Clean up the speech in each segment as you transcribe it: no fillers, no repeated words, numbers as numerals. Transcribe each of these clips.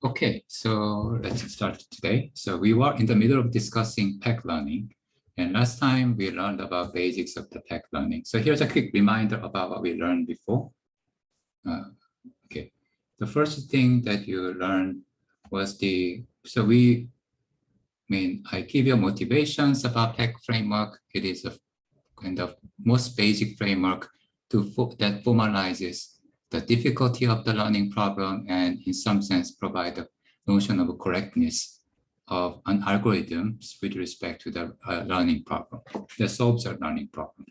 Okay, so let's start today. So we were in the middle of discussing PEC learning. And last time we learned about basics of the PEC learning. So here's a quick reminder about what we learned before. Okay, the first thing that you learned was I give you motivations about PEC framework. It is a kind of most basic framework that formalizes the difficulty of the learning problem and in some sense provide the notion of correctness of an algorithm with respect to the learning problem that solves a learning problem.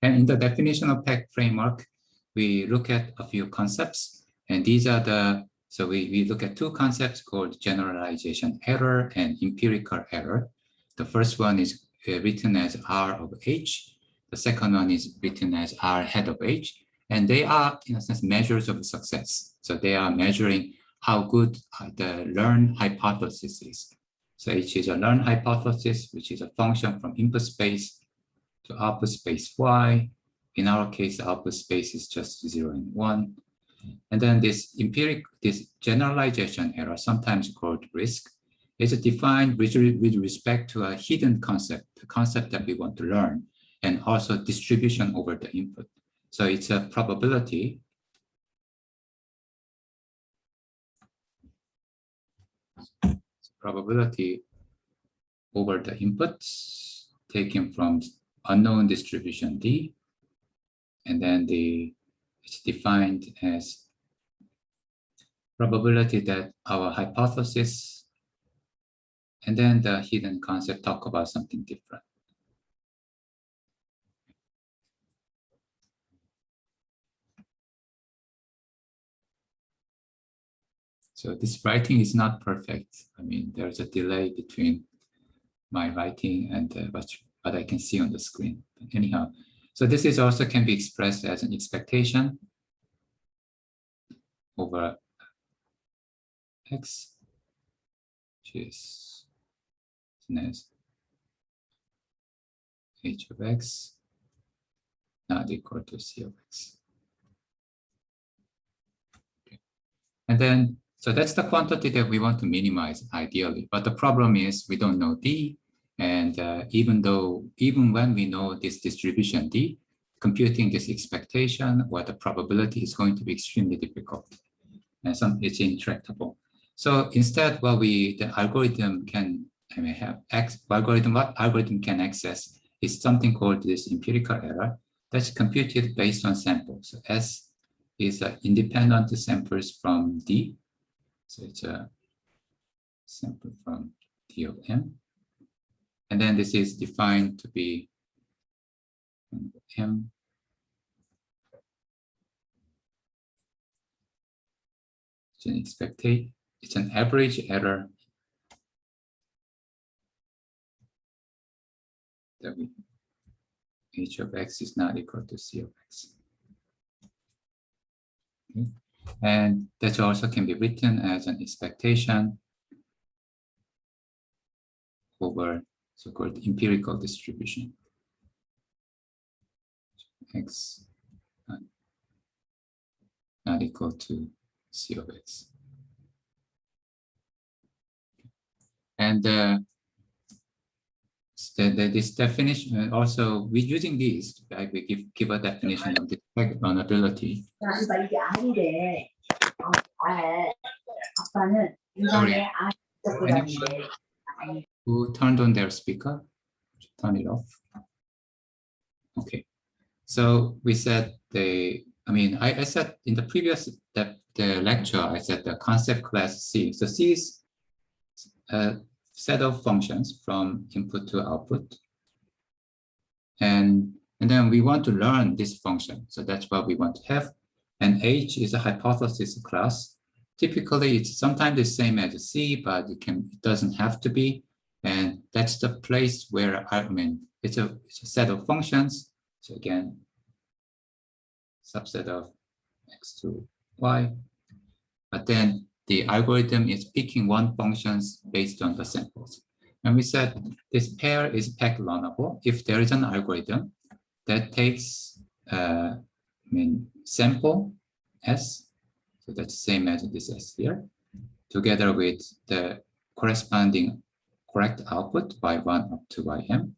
And in the definition of PEC framework, we look at a few concepts, and these are we look at two concepts called generalization error and empirical error. The first one is written as R of H. The second one is written as R head of H. And they are, in a sense, measures of success. So they are measuring how good the learn hypothesis is. So H is a learn hypothesis, which is a function from input space to output space Y. In our case, the output space is just 0 and 1. And then this generalization error, sometimes called risk, is defined with respect to a hidden concept, the concept that we want to learn, and also distribution over the input. So it's a probability over the inputs taken from unknown distribution D, and then it's defined as probability that our hypothesis, and then the hidden concept talk about something different. So this writing is not perfect. I mean, there's a delay between my writing and what I can see on the screen. But anyhow, so this is also can be expressed as an expectation over X, which is as H of X not equal to C of X. Okay. And then, so that's the quantity that we want to minimize ideally. But the problem is we don't know D. And even when we know this distribution D, computing this expectation or the probability is going to be extremely difficult. And it's intractable. So instead, what algorithm can access is something called this empirical error that's computed based on samples. So S is independent samples from D. So it's a sample from D of M. And then this is defined to be M. It's an average error that H of X is not equal to C of X. Okay. And that also can be written as an expectation over so-called empirical distribution. X not equal to C of X. And this definition, also we're using these, right? We give a definition of the vulnerability. Sorry. Anyone who turned on their speaker? Turn it off. Okay. So we said I said in the previous lecture, I said the concept class C. So C is a set of functions from input to output. And then we want to learn this function. So that's what we want to have. And H is a hypothesis class. Typically, it's sometimes the same as C, but it doesn't have to be. And that's the place where it's a set of functions. So again, subset of X to Y. But then the algorithm is picking one functions based on the samples. And we said this pair is PEC learnable if there is an algorithm that takes sample S. So that's the same as this S here. together with the corresponding correct output y1 up to ym.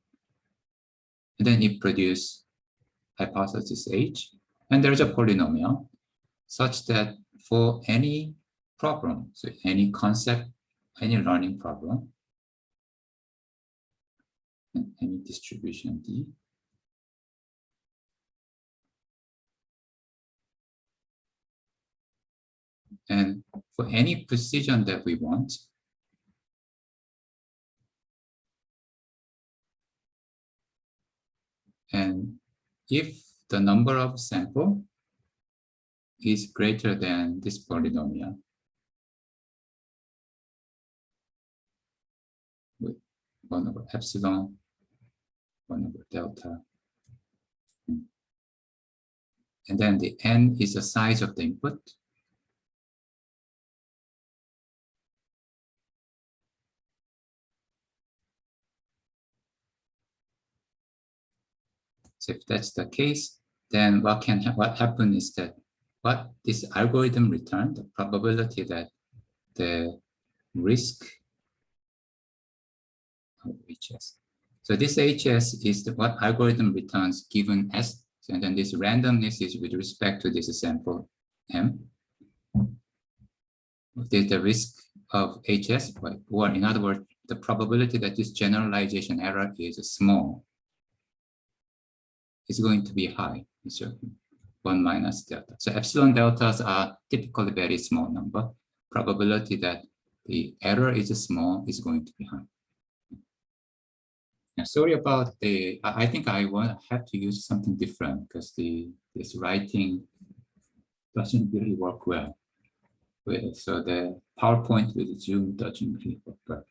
And then it produces hypothesis H. And there's a polynomial such that for any problem, so any concept, any learning problem, and any distribution D, and for any precision that we want, and if the number of sample is greater than this polynomial, with 1 over epsilon, 1 over delta, and then the n is the size of the input, so if that's the case, then what happen is that what this algorithm return, the probability that the risk of HS. So this HS is what algorithm returns given S, and then this randomness is with respect to this sample M. The risk of HS, or in other words, the probability that this generalization error is small is going to be high. So 1 minus delta. So epsilon deltas are typically very small number. Probability that the error is small is going to be high. Now, sorry about I think I have to use something different because this writing doesn't really work well. So the PowerPoint with Zoom doesn't really work well.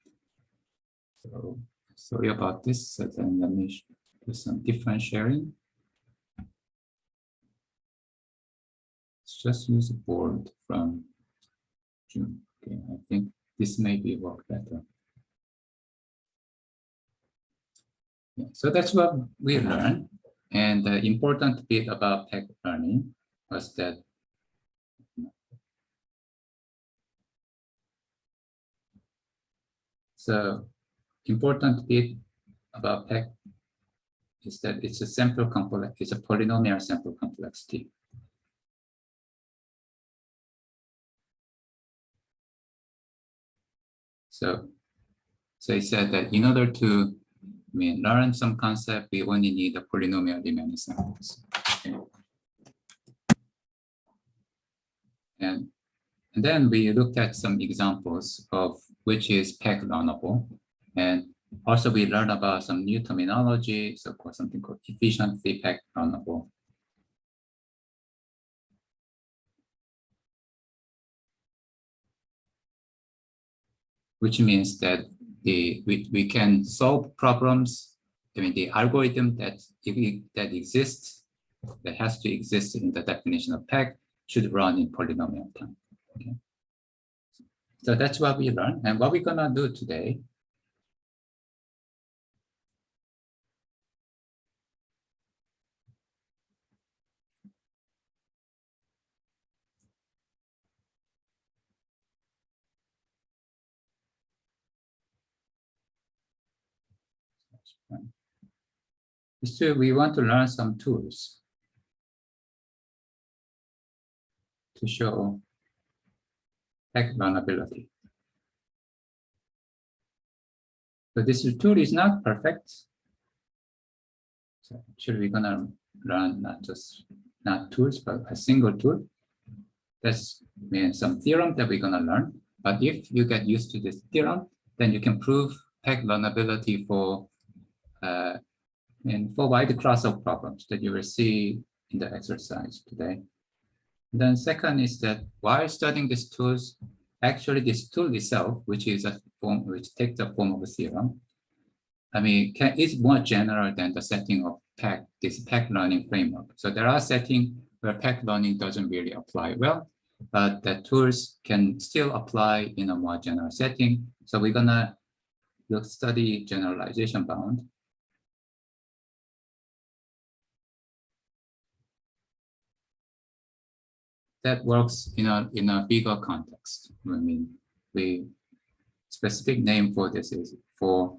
So sorry about this. So then let me do some different sharing. Let's just use a board from Zoom. Okay, I think this maybe work better. Yeah, so that's what we learned. And the important bit about PEG learning was that so important bit about PEG is that it's a sample complex, it's a polynomial sample complexity. So he said that in order to learn some concept, we only need a polynomially many samples. Okay. And then we looked at some examples of which is PEG learnable. And also we learned about some new terminology, so something called efficiently PEG learnable. Which means that we can solve problems. I mean, the algorithm that exists, that has to exist in the definition of PEG, should run in polynomial time. Okay. So that's what we learned. And what we're gonna do today is we want to learn some tools to show PEG learnability. So this tool is not perfect. So actually we're gonna learn not tools, but a single tool. That's some theorem that we're gonna learn. But if you get used to this theorem, then you can prove PEG learnability for and for wide class of problems that you will see in the exercise today. And then second is that while studying these tools, actually this tool itself, which is a form, which takes the form of a theorem, I mean, is more general than the setting of PEG, this PEG learning framework. So there are settings where PEG learning doesn't really apply well, but the tools can still apply in a more general setting. So we're gonna study generalization bound. That works in a bigger context. I mean, we specific name for this is for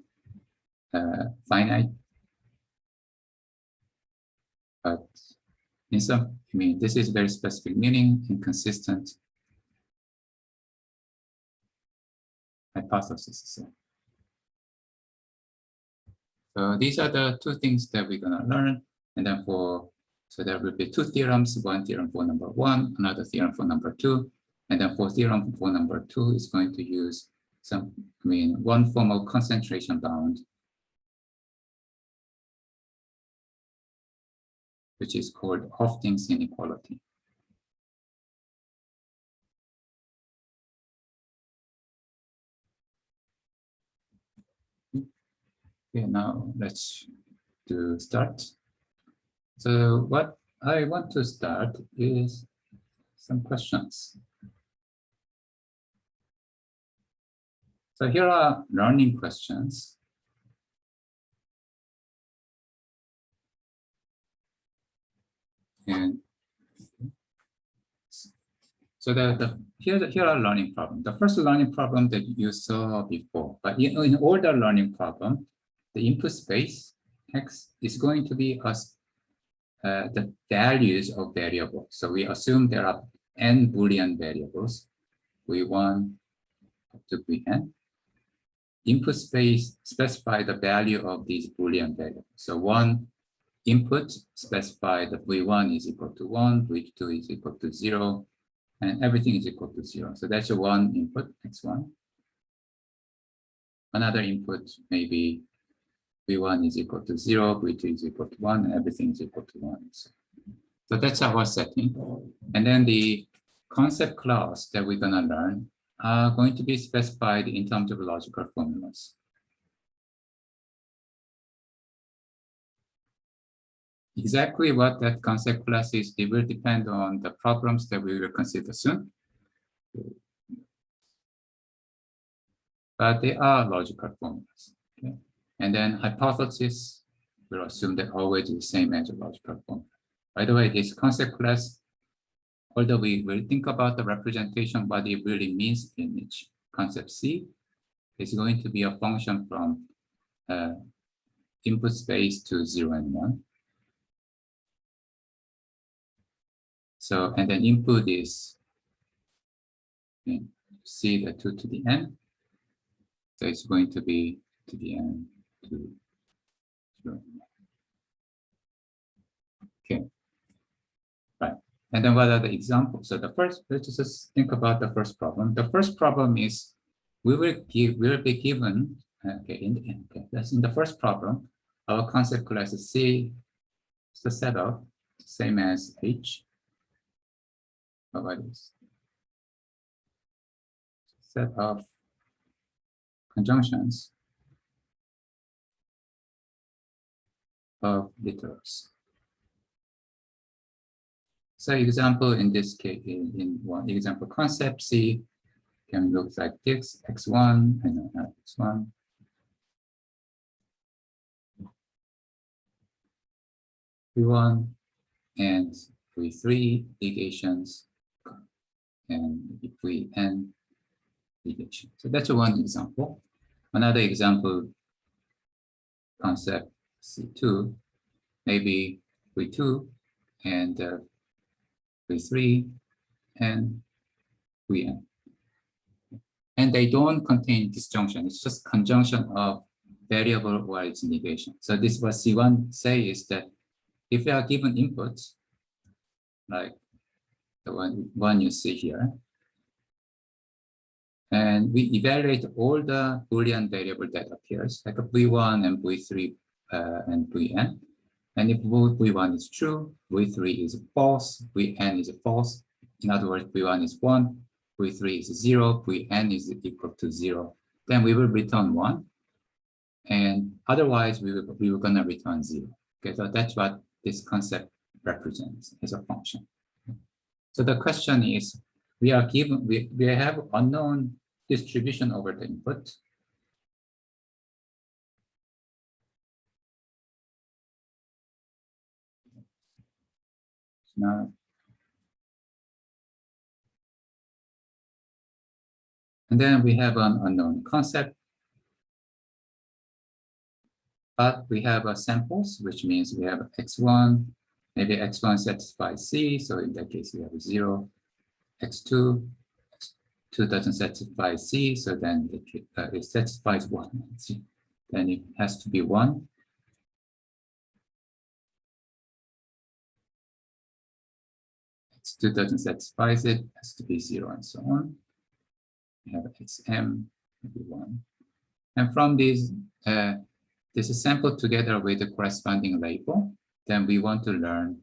finite, but in some, I mean, this is very specific meaning, inconsistent hypothesis. So these are the two things that we're gonna learn. And then so there will be two theorems, one theorem for number one, another theorem for number two. And then for theorem for number two is going to use one form of concentration bound, which is called Hofding's inequality. Okay, now let's start. So what I want to start is some questions. So here are learning questions. And so here are learning problems. The first learning problem that you saw before, but in all the learning problem, the input space X is going to be the values of variables. So we assume there are n Boolean variables, V1 up to Vn. Input space specify the value of these Boolean variables. So one input specify that V1 is equal to 1, V2 is equal to 0, and everything is equal to 0. So that's one input, X1. Another input maybe V1 is equal to 0, V2 is equal to 1, and everything is equal to 1. So that's our setting. And then the concept class that we're going to learn are going to be specified in terms of logical formulas. Exactly what that concept class is, it will depend on the problems that we will consider soon. But they are logical formulas. Okay? And then hypothesis, we'll assume that always is the same as a logical formula. By the way, this concept class, although we will think about the representation, what it really means in each concept C, is going to be a function from input space to 0 and 1. So, and then input is C, the 2 to the n. So it's going to be to the n to 0. Okay, right. And then what are the examples? So the first, let's just think about the first problem. The first problem is we will be given, that's in the first problem, our concept class is C is the setup, same as H. What is set of conjunctions of literals. So example in this case, in one example concept, C can look like this, X1 and X1. V1 and V3 negations and Vn negation. So that's one example. Another example concept C2, maybe V2 and V3 and Vn. And they don't contain disjunction. It's just conjunction of variable or its negation. So this what C1 say is that if you are given inputs, like the one you see here, and we evaluate all the Boolean variable that appears, like a V1 and V3 and Vn. And if V1 is true, V3 is false, Vn is false. In other words, V1 is 1, V3 is 0, Vn is equal to 0. Then we will return 1. And otherwise, we were going to return 0. Okay, so that's what this concept represents as a function. So the question is, we are given, we have unknown distribution over the input. Now, And then we have an unknown concept. But we have samples, which means we have x1, maybe x1 satisfies C, so in that case we have 0, x2, x2 doesn't satisfy C, so then it satisfies 1. Then it has to be 1. X2 doesn't satisfy it, has to be 0 and so on. We have xm, maybe 1. And from these, this is sampled together with the corresponding label. Then we want to learn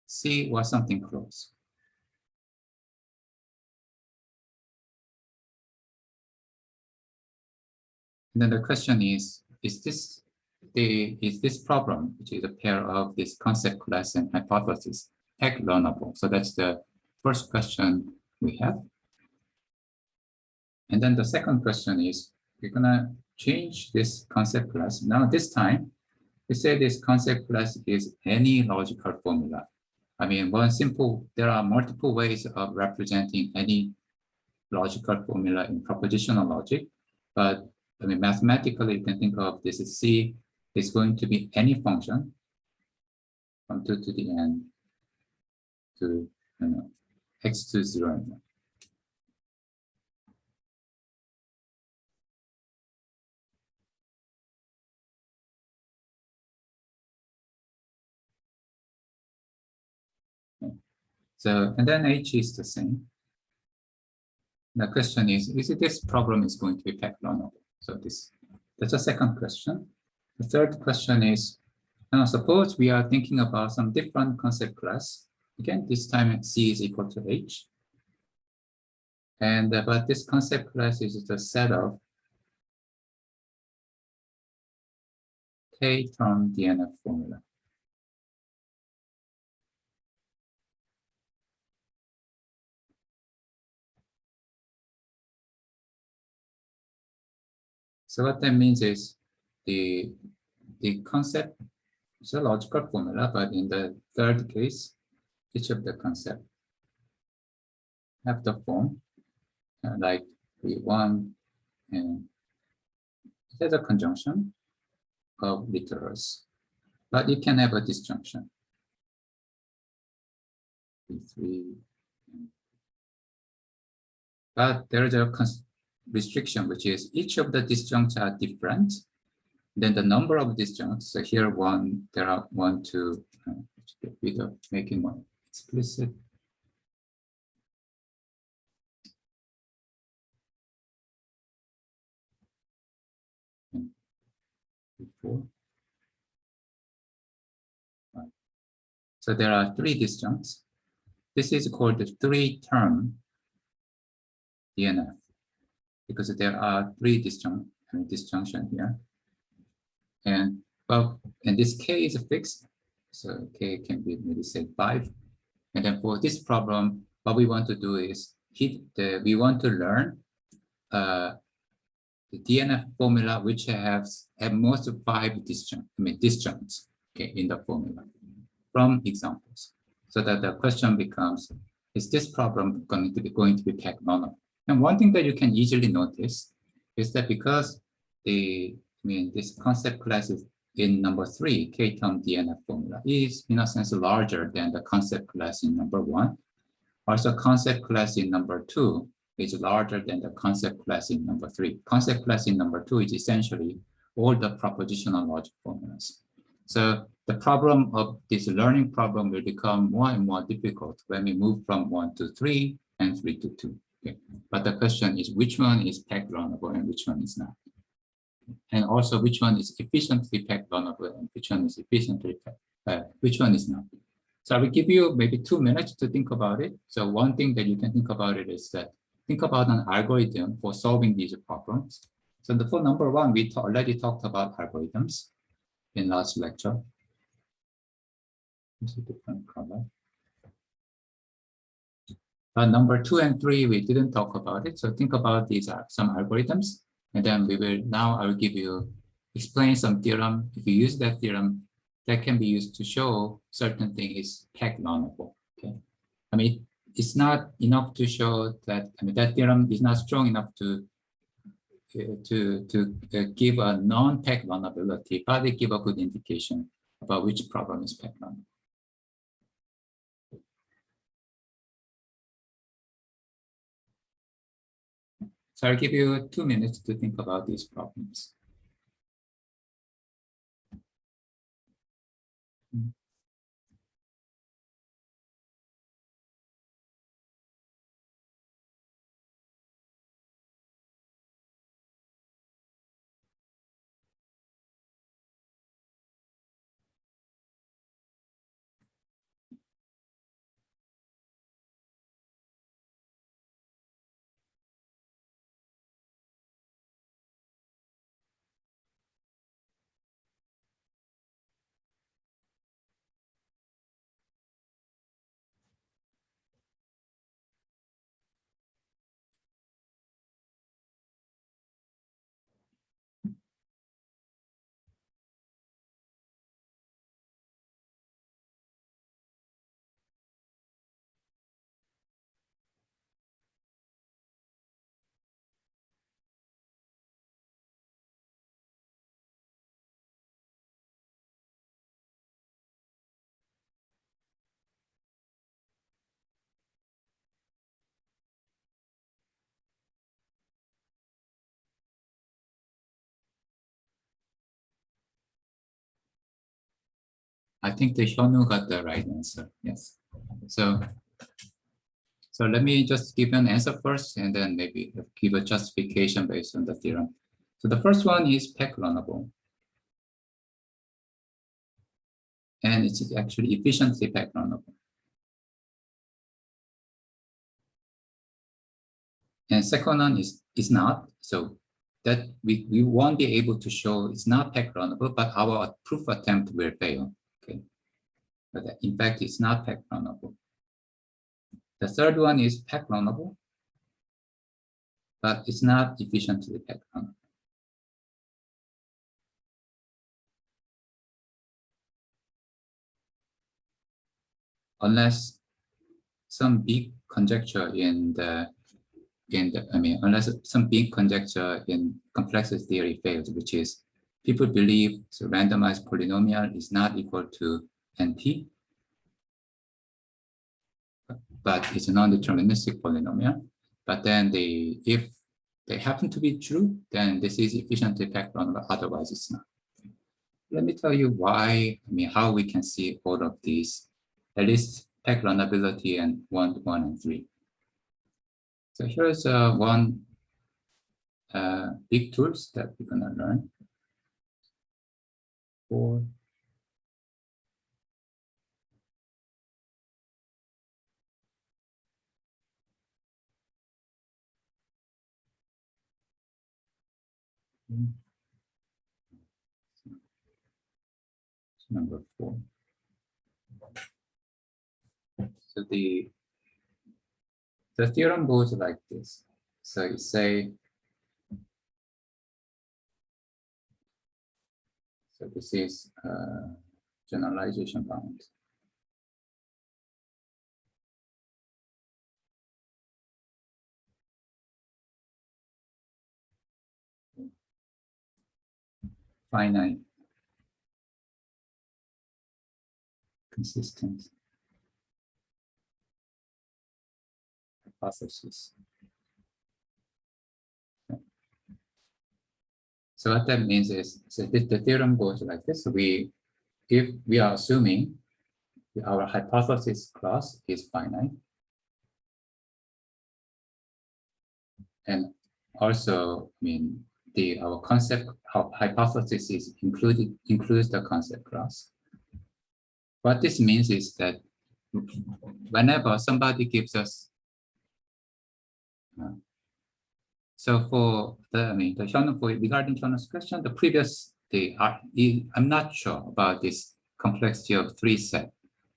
C or something close. And then the question is this problem, which is a pair of this concept class and hypothesis, PEG learnable? So that's the first question we have. And then the second question is, we're gonna change this concept class. Now this time, we say this concept class is any logical formula. I mean, there are multiple ways of representing any logical formula in propositional logic, but I mean, mathematically, you can think of this as C is going to be any function from 2 to the n to x to 0 and 1. So, and then H is the same. The question is this problem is going to be PEG learnable? So that's the second question. The third question is, now suppose we are thinking about some different concept class. Again, this time C is equal to H. And but this concept class is the set of K-term DNF formula. So what that means is the concept is a logical formula, but in the third case, each of the concept have the form like V1, and it has a conjunction of literals, but it can have a disjunction. V3, but there is a restriction, which is each of the disjuncts are different. Then the number of disjuncts, so here there are 1, 2, making one explicit. And 4. Right. So there are 3 disjuncts. This is called the 3-term DNF, because there are 3 disjunction here. And well, and this K is fixed, so K can be maybe say 5. And then for this problem, what we want to do is we want to learn the DNF formula which has at most 5 disjuncts, okay, in the formula from examples. So that the question becomes, is this problem going to be PEG learnable? And one thing that you can easily notice is that because this concept class is in number 3, K-term DNF formula is in a sense larger than the concept class in number 1. Also, concept class in number 2 is larger than the concept class in number 3. Concept class in number 2 is essentially all the propositional logic formulas. So the problem of this learning problem will become more and more difficult when we move from 1 to 3 and 3 to 2. Okay. But the question is, which one is PEG learnable and which one is not? And also, which one is efficiently PEG learnable and which one is which one is not? So I will give you maybe 2 minutes to think about it. So one thing that you can think about it is that think about an algorithm for solving these problems. So for number 1, we already talked about algorithms in last lecture. It's a different color. But number 2 and 3, we didn't talk about it. So think about these some algorithms. And then I will explain some theorem. If you use that theorem, that can be used to show certain thing is PEG learnable. Okay. I mean, it's not enough to show that, I mean, that theorem is not strong enough to give a non-pack runnability, but they give a good indication about which problem is pack run. So I'll give you 2 minutes to think about these problems. I think the Hyunwoo got the right answer. Yes. So let me just give an answer first, and then maybe give a justification based on the theorem. So the first one is pack runnable, and it's actually efficiently pack runnable. And second one is not. So that we won't be able to show it's not pack runnable, but our proof attempt will fail. Okay. But in fact, it's not pack runnable. The third one is pack runnable, but it's not efficiently pack runnable. Unless some big conjecture unless some big conjecture in complexity theory fails, which is people believe the randomized polynomial is not equal to NP, but it's a non-deterministic polynomial. But then if they happen to be true, then this is efficiently packed runnable, otherwise it's not. Let me tell you why, how we can see all of these, at least pack runnability and 1, and 3. So here's one big tools that we're gonna learn. 4. Number 4. So the theorem goes like this. So you say, so this is generalization bound. Finite, consistent hypothesis. Okay. So what that means is, so the theorem goes like this. So if we are assuming our hypothesis class is finite, and also, our concept hypothesis is includes the concept class. What this means is that whenever somebody gives us, so for regarding Hyunwoo's question, the previous I'm not sure about this complexity of 3 set,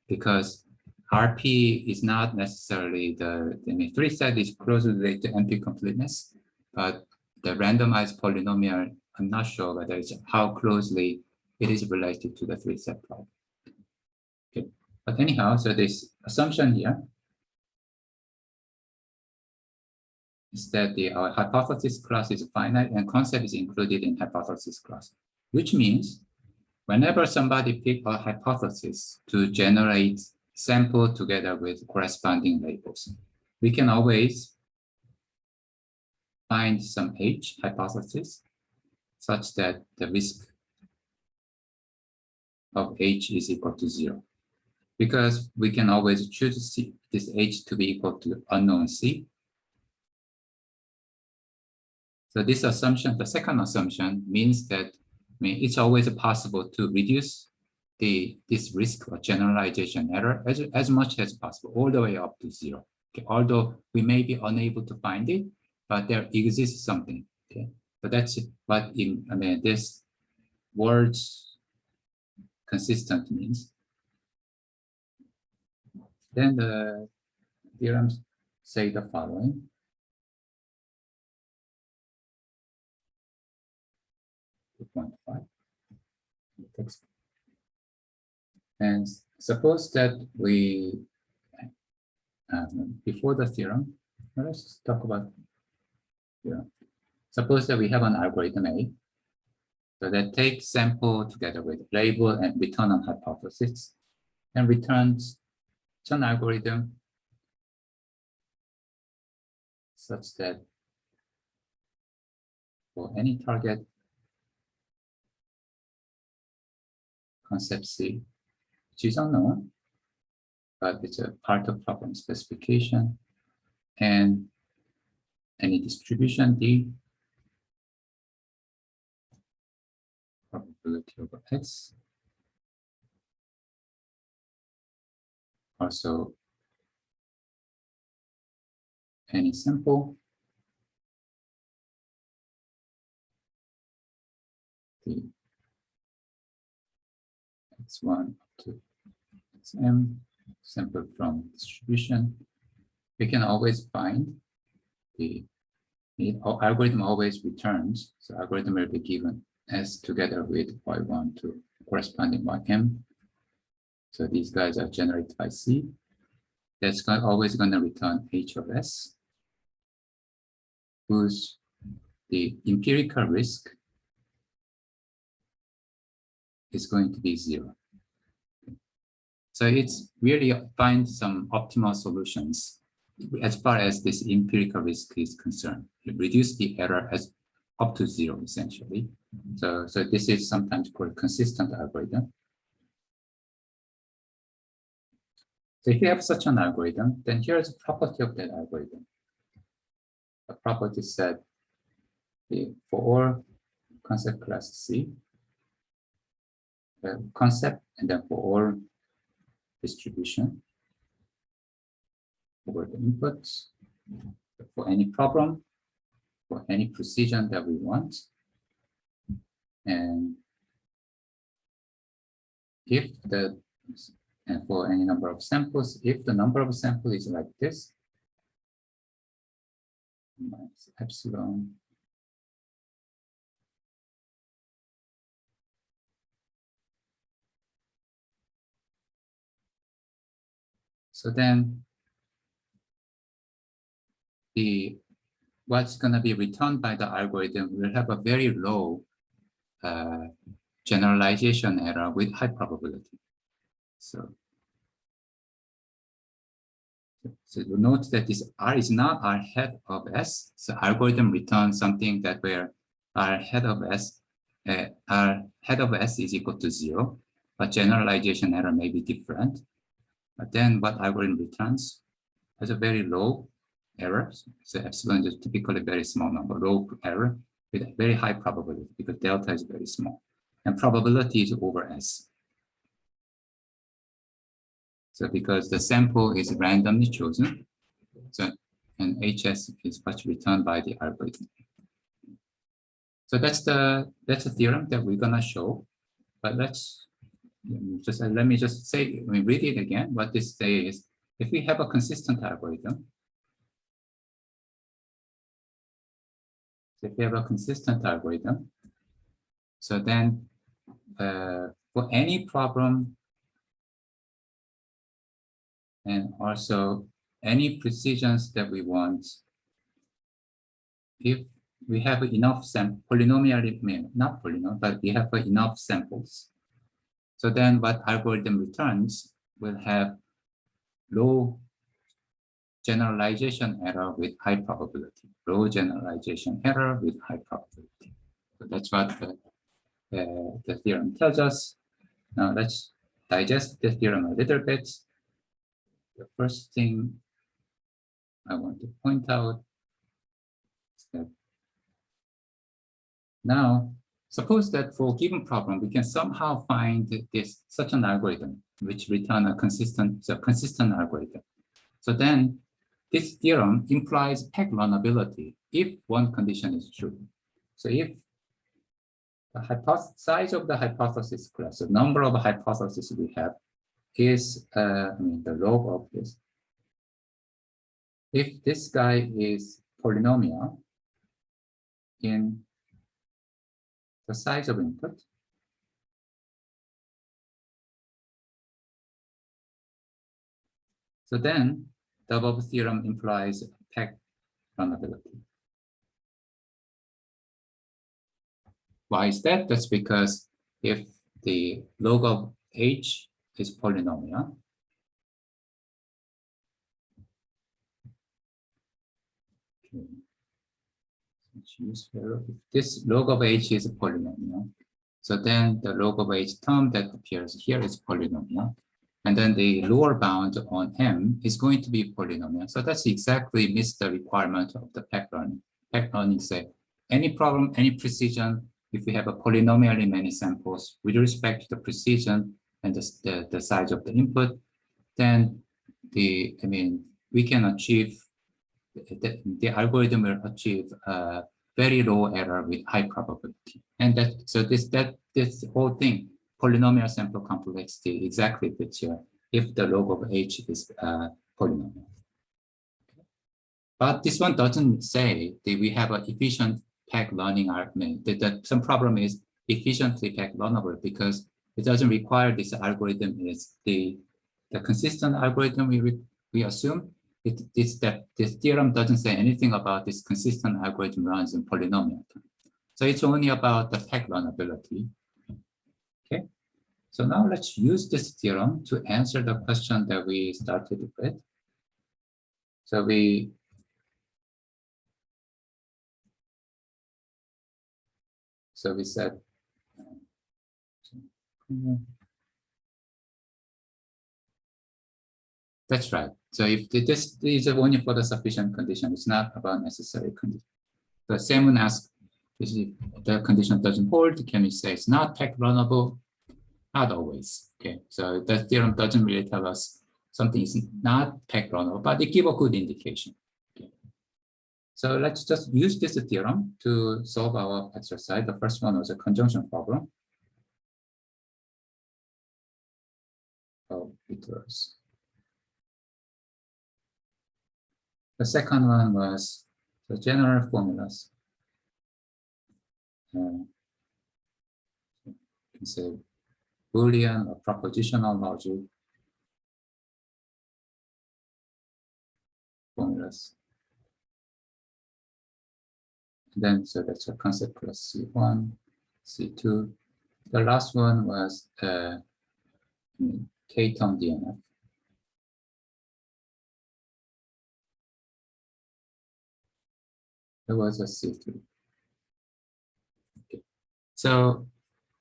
because RP is not necessarily 3 set is closely related to NP completeness, but the randomized polynomial, I'm not sure whether it's how closely it is related to the 3 set problem. Okay, but anyhow, so this assumption here is that our hypothesis class is finite and concept is included in hypothesis class, which means whenever somebody pick a hypothesis to generate sample together with corresponding labels, we can always find some H hypothesis such that the risk of H is equal to 0. Because we can always choose C, this H to be equal to unknown C. So this assumption, the second assumption, means that it's always possible to reduce this risk of generalization error as much as possible, all the way up to 0. Okay? Although we may be unable to find it, but there exists something. Okay, but that's what this words consistent means. Then the theorems say the following. And suppose that we, before the theorem, let's talk about theorem. Suppose that we have an algorithm A, so that takes sample together with label and return on hypothesis, and returns an algorithm such that for any target concept C, which is unknown, but it's a part of problem specification, and any distribution D, probability over X, also any sample, the X1 up to Xm, sample from distribution. We can always find the algorithm always returns, so algorithm will be given S together with Y1 to corresponding Ym. So these guys are generated by C. That's always going to return H of S, whose the empirical risk is going to be 0. So it's really find some optimal solutions as far as this empirical risk is concerned. You reduce the error as up to 0 essentially. So this is sometimes called consistent algorithm. So if you have such an algorithm, then here's a property of that algorithm. The property said for all concept class C, concept, and then for all distribution over the inputs, for any problem, for any precision that we want, and if the and for any number of samples, if the number of samples is like this, minus epsilon so then what's going to be returned by the algorithm will have a very low generalization error with high probability. So note that this R is not R head of S. So algorithm returns something that where R head of S is equal to 0, but generalization error may be different. But then what algorithm returns has a very low error. So epsilon is typically a very small number, low error with a very high probability because delta is very small. And probability is over S. So because the sample is randomly chosen, so and HS is what's returned by the algorithm. So that's the theorem that we're gonna show. But let me just say, read it again. What this says is, if we have a consistent algorithm, so then for any problem and also any precisions that we want, if we have enough polynomial, not polynomial, but we have enough samples. So then what algorithm returns will have low generalization error with high probability, low generalization error with high probability. So that's what the theorem tells us. Now let's digest the theorem a little bit. The first thing I want to point out is that now, suppose that for a given problem, we can somehow find such an algorithm which return a consistent algorithm. So then this theorem implies peg learnability if one condition is true. So if the size of the hypothesis class, the number of hypotheses we have is the log of this. If this guy is polynomial in the size of input, so then the above theorem implies peg learnability. Why is that? That's because if the log of h is polynomial, okay. If this log of h is a polynomial, so then the log of h term that appears here is polynomial. And then the lower bound on m is going to be polynomial. So that's exactly meets the requirement of the peg learning. Peg learning say any problem, any precision, if we have a polynomially many samples with respect to the precision and the size of the input, then we can achieve the algorithm will achieve very low error with high probability. And this whole thing, polynomial sample complexity exactly fits here if the log of h is polynomial. But this one doesn't say that we have an efficient peg learning argument. That some problem is efficiently peg learnable because it doesn't require this algorithm is the consistent algorithm we assume. This theorem doesn't say anything about this consistent algorithm runs in polynomial time. So it's only about the peg learnability. Okay. So now let's use this theorem to answer the question that we started with. So we said, that's right. So if this is only for the sufficient condition, it's not about necessary condition. The Simon asks, if the condition doesn't hold, can we say it's not peg learnable? Not always. Okay, so the theorem doesn't really tell us something is not peg learnable, but it gives a good indication. Okay. So let's just use this theorem to solve our exercise. The first one was a conjunction problem of iterals. The second one was the general formulas. You can say Boolean or propositional logic formulas. And then, so that's a concept class C1, C2. The last one was K-term DNF. It was a C3. Okay. So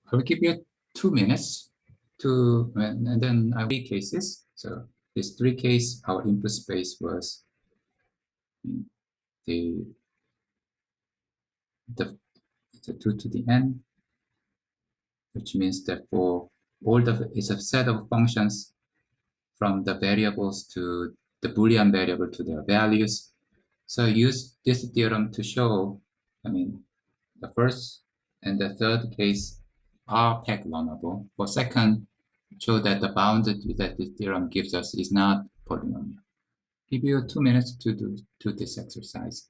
I will give you 2 minutes to, and then I will 3 cases. So this 3 case, our input space was the 2 to the n, which means that for all it's a set of functions from the variables to the Boolean variable to their values. So use this theorem to show, the first and the third case are peg learnable. For second, show that the bound that this theorem gives us is not polynomial. Give you 2 minutes to do this exercise.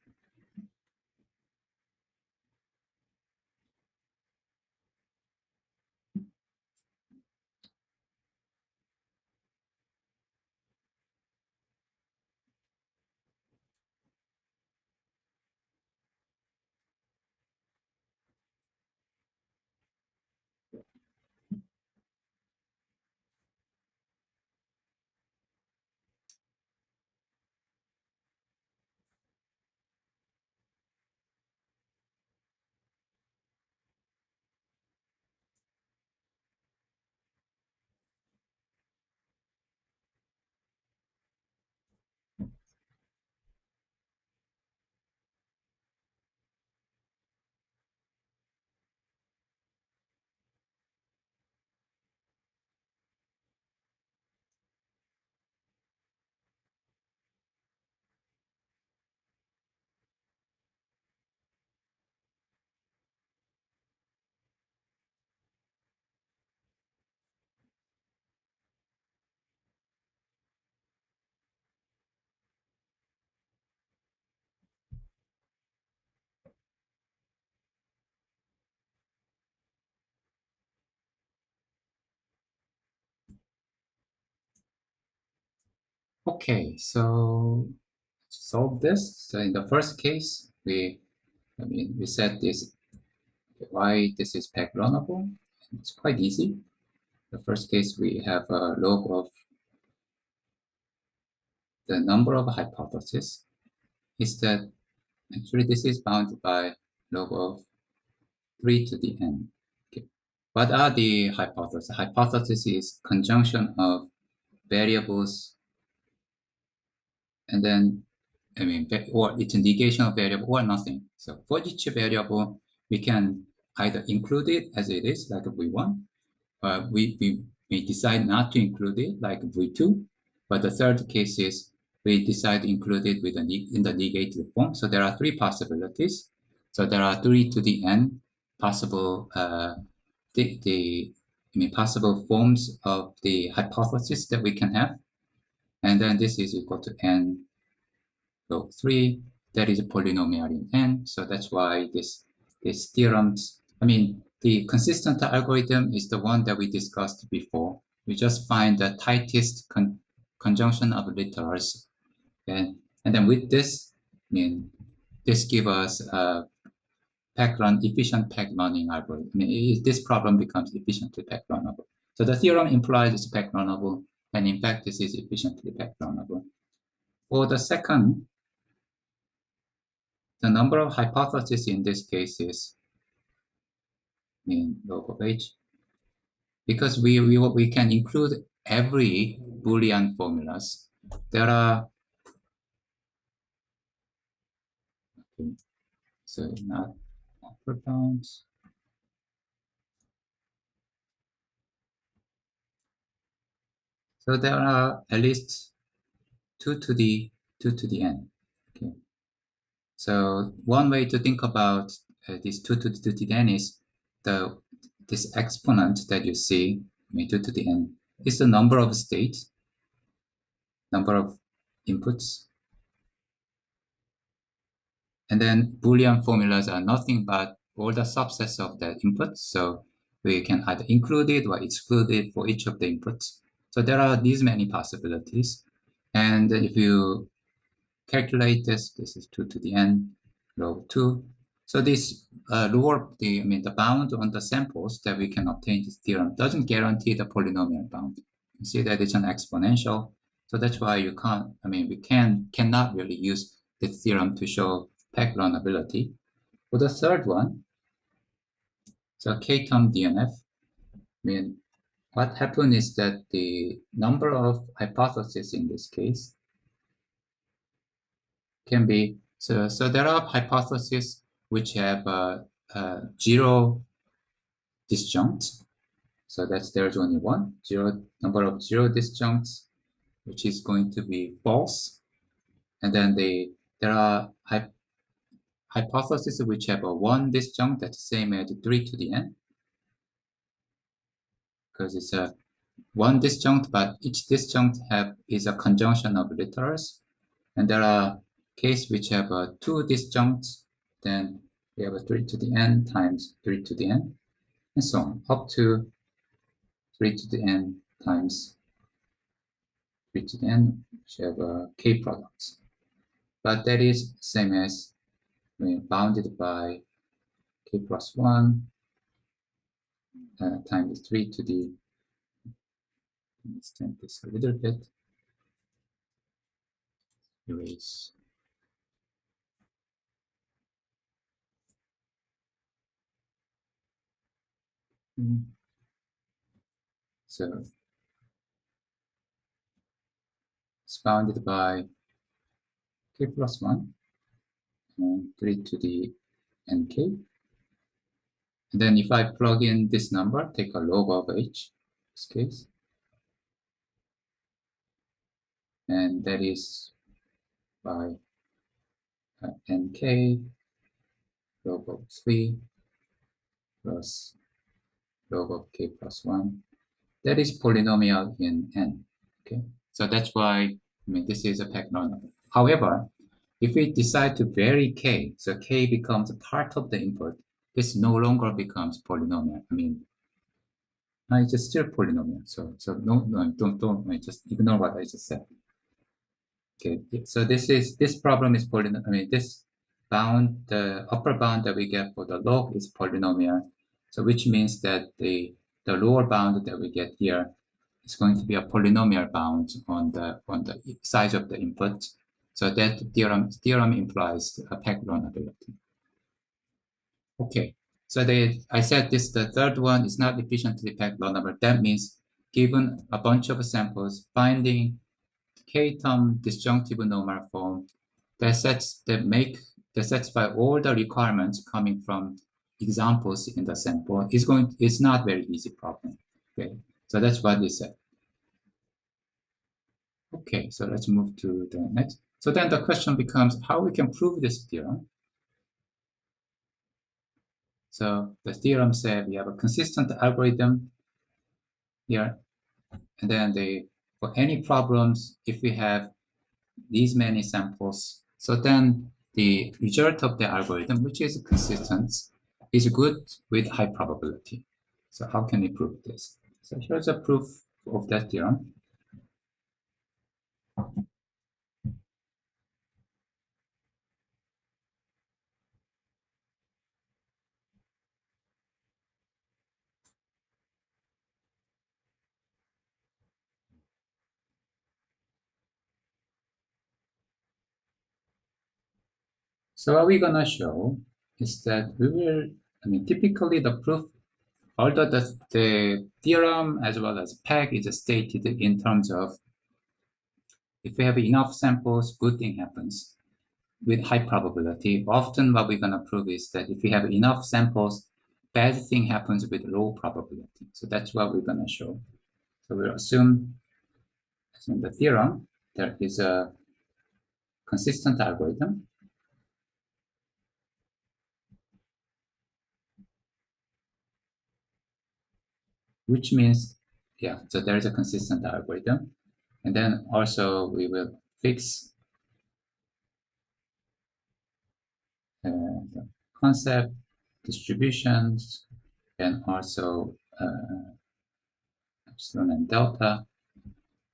Okay, so solve this. So in the first case, we said this why this is peg runnable. It's quite easy. The first case we have a log of the number of hypotheses. Is that actually this is bounded by log of 3 to the n. Okay. What are the hypotheses? Hypothesis is conjunction of variables and then or it's a negation of variable or nothing. So for each variable, we can either include it as it is, like we want, we decide not to include it, like V2. But the third case is we decide to include it with in the negative form. So there are three possibilities. So there are 3 to the n possible possible forms of the hypothesis that we can have. And then this is equal to n log 3. That is a polynomial in n. So that's why this theorems, the consistent algorithm is the one that we discussed before. We just find the tightest conjunction of literals. Okay? And then with this, this gives us a efficient peg running algorithm. This problem becomes efficiently peg runnable. So the theorem implies it's peg runnable, and in fact, this is efficiently peg runnable. For the second, the number of hypotheses in this case is log of h, because we can include every Boolean formulas. There are so not upper bounds. So there are at least 2 to the n. Okay. So one way to think about this 2 to the n is this exponent that you see, 2 to the n, is the number of states, number of inputs. And then Boolean formulas are nothing but all the subsets of the inputs. So we can either include it or exclude it for each of the inputs. So there are these many possibilities. And if you calculate this is 2 to the n log 2. So this the bound on the samples that we can obtain this theorem doesn't guarantee the polynomial bound. You see that it's an exponential. So that's why you can't, we cannot really use this theorem to show peg runnability. For the third one, so K-term DNF, what happened is that the number of hypotheses in this case can be, so there are hypotheses which have zero disjuncts. So there's only one, number of zero disjuncts, which is going to be false. And then there are hypotheses which have a one disjunct that's the same as 3 to the n, because it's a one disjunct, but each disjunct is a conjunction of literals. And there are cases which have two disjuncts, then we have a 3 to the n times 3 to the n, and so on, up to 3 to the n times 3 to the n, which have k products. But that is same as bounded by k plus 1 times 3 to the, extend this a little bit, erase. So it's bounded by k plus 1 and 3 to the nk. And then if I plug in this number, take a log of h, in this case, and that is by nk log of 3 plus log of k plus 1. That is polynomial in n. Okay, so that's why this is a peg runnable. However, if we decide to vary k, so k becomes a part of the input, this no longer becomes polynomial. It's still polynomial. So don't just ignore what I just said. Okay, so this problem is polynomial. I mean, this bound, the upper bound that we get for the log is polynomial. So which means that the lower bound that we get here is going to be a polynomial bound on the size of the input. So that theorem implies a peg learnability. Okay, so I said this, the third one is not efficiently peg learnable. That means given a bunch of samples, finding k-term disjunctive normal form that satisfy all the requirements coming from examples in the sample it's not very easy problem. Okay, so that's what we said. Okay, so let's move to the next. So then the question becomes how we can prove this theorem. So the theorem said we have a consistent algorithm here, and then for any problems, if we have these many samples, so then the result of the algorithm, which is consistent, is good with high probability. So how can we prove this? So here's a proof of that theorem. So what we're gonna show is that typically the proof, although the theorem as well as peg is stated in terms of if we have enough samples, good thing happens with high probability. Often what we're going to prove is that if we have enough samples, bad thing happens with low probability. So that's what we're going to show. So we'll assume the theorem, there is a consistent algorithm, which means, yeah, so there is a consistent algorithm. And then also we will fix the concept, distributions, and also epsilon and delta,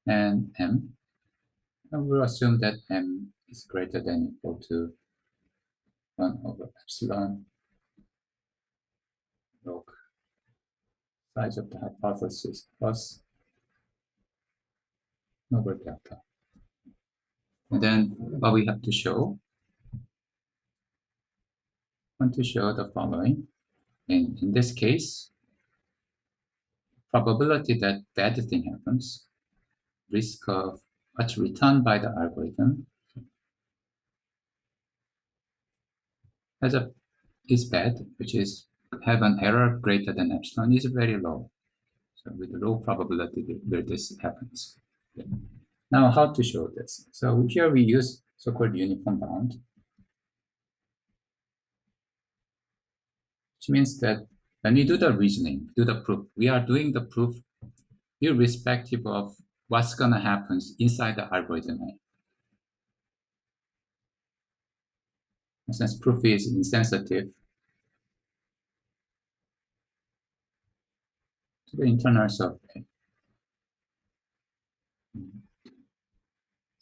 and m. And we'll assume that m is greater than or equal to 1 over epsilon log size of the hypothesis plus over delta. And then what we have to show, want to show the following. In this case, probability that bad thing happens, risk of what's returned by the algorithm is bad, which is have an error greater than epsilon is very low. So with a low probability where this happens. Okay. Now how to show this? So here we use so-called uniform bound, which means that when we do the reasoning, do the proof, we are doing the proof irrespective of what's going to happen inside the algorithm. Since proof is insensitive to the internal survey,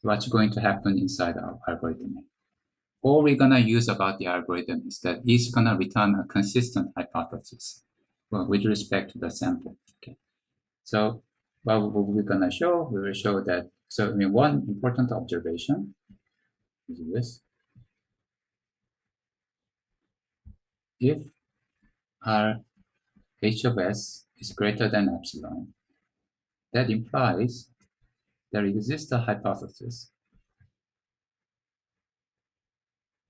what's going to happen inside our algorithm. All we're going to use about the algorithm is that it's going to return a consistent hypothesis with respect to the sample. Okay. So what we're going to show, we will show that, so one important observation is this. If our h of s is greater than epsilon, that implies there exists a hypothesis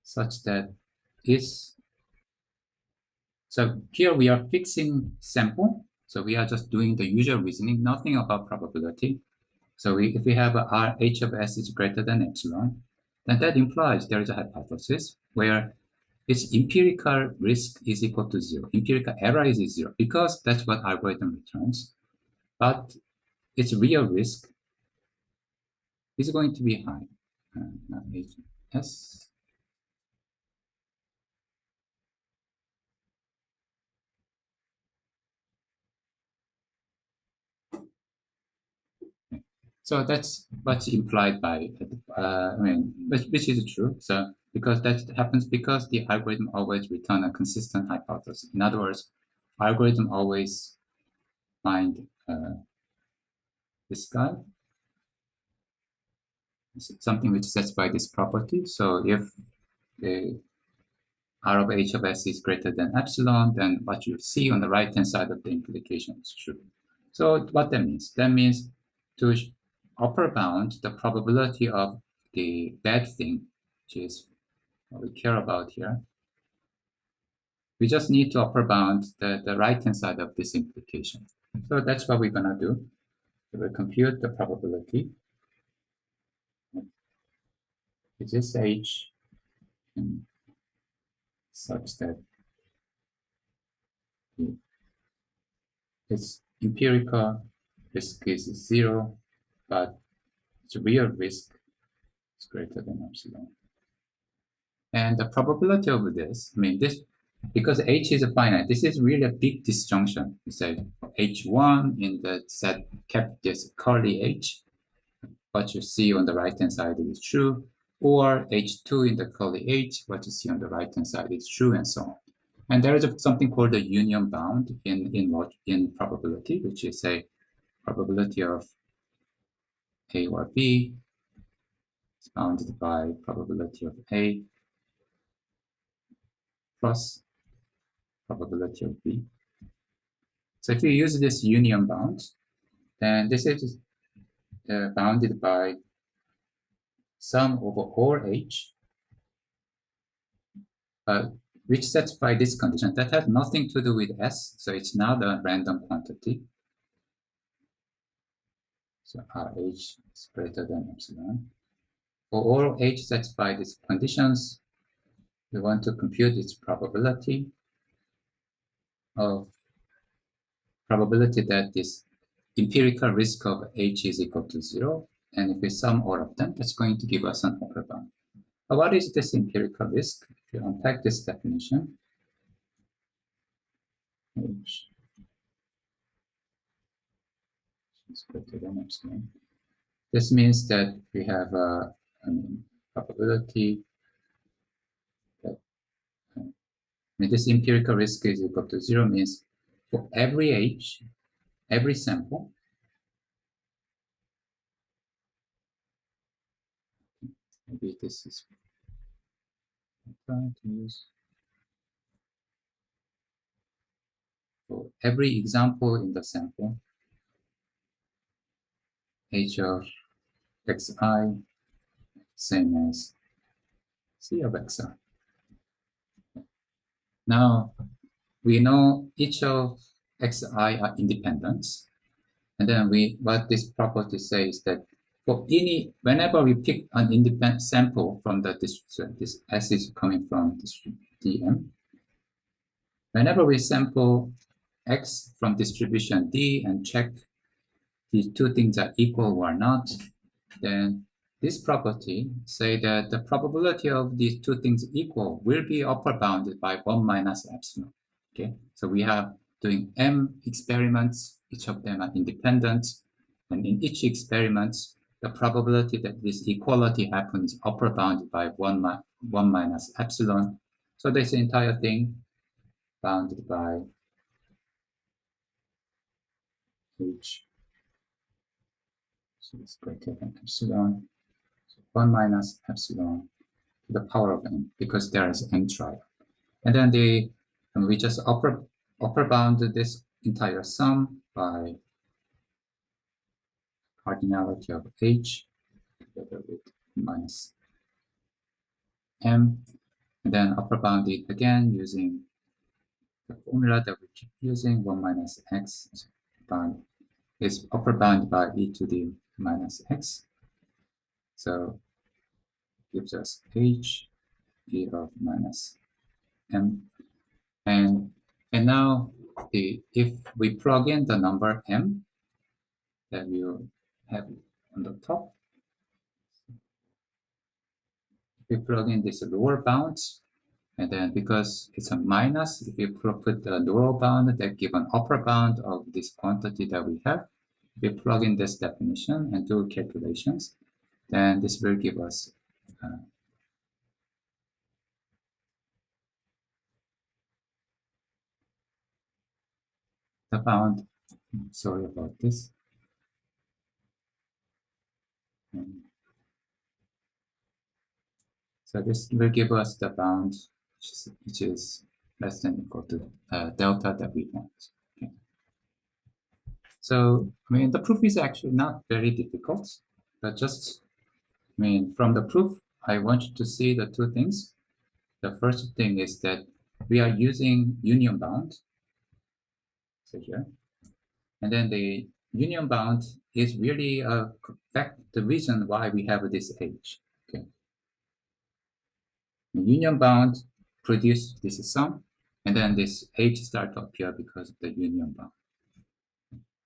such that is, so here we are fixing sample. So we are just doing the usual reasoning, nothing about probability. So if we have our h of s is greater than epsilon, then that implies there is a hypothesis where its empirical risk is equal to 0. Empirical error is 0 because that's what algorithm returns. But its real risk is going to be high. H-S. So that's what's implied by, which is true. So because that happens because the algorithm always return a consistent hypothesis. In other words, algorithm always find this guy, something which satisfies this property. So if the R of H of S is greater than epsilon, then what you see on the right-hand side of the implication is true. So what that means? That means to upper bound the probability of the bad thing, which is what we care about here, we just need to upper bound the right-hand side of this implication. So that's what we're going to do. So we'll compute the probability. Is this H such that its empirical risk is 0, but its real risk is greater than epsilon. And the probability of this, this, because H is finite, this is really a big disjunction. You say H1 in the set kept this curly H, what you see on the right-hand side is true, or H2 in the curly H, what you see on the right-hand side is true, and so on. And there is something called the union bound in probability, which is a probability of A or B is bounded by probability of A plus probability of B. So if you use this union bound, then this is bounded by sum over all H, which satisfies this condition. That has nothing to do with S, so it's not a random quantity. So RH is greater than epsilon. For all H satisfy these conditions, we want to compute its probability that this empirical risk of H is equal to 0. And if we sum all of them, that's going to give us an upper bound. But what is this empirical risk? If you unpack this definition, H is greater than epsilon. This means that we have a probability that this empirical risk is equal to 0 means for every H, every sample, maybe this is trying to use for every example in the sample, H of xi same as C of xi. Now we know each of xi are independent, and then what this property says that for whenever we pick an independent sample from this S is coming from this DM, whenever we sample X from distribution D and check these two things are equal or not, then this property say that the probability of these two things equal will be upper bounded by 1 minus epsilon. Okay, so we are doing M experiments, each of them are independent, and in each experiment, the probability that this equality happens is upper bounded by 1 minus epsilon. So this entire thing bounded by H. So it's greater than epsilon. So 1 minus epsilon to the power of n, because there is n trial. And then we just upper bound this entire sum by cardinality of H together with minus m, and then upper bound it again using the formula that we keep using, 1 minus x is upper bound by e to the minus x. So it gives us H e of minus m. And now if we plug in the number m that you have on the top, we plug in this lower bounds, and then because it's a minus, if you put the lower bound, that give an upper bound of this quantity that we have. if we plug in this definition and do calculations, then this will give us the bound. Sorry about this. So this will give us the bound which is less than equal to delta that we want. Okay. So, I mean, the proof is actually not very difficult, but just, I mean, from the proof, I want you to see the two things. The first thing is that we are using union bound, so here, and then the union bound is really the reason why we have this H. Okay. The union bound produce this sum, and then this H start to appear because of the union bound.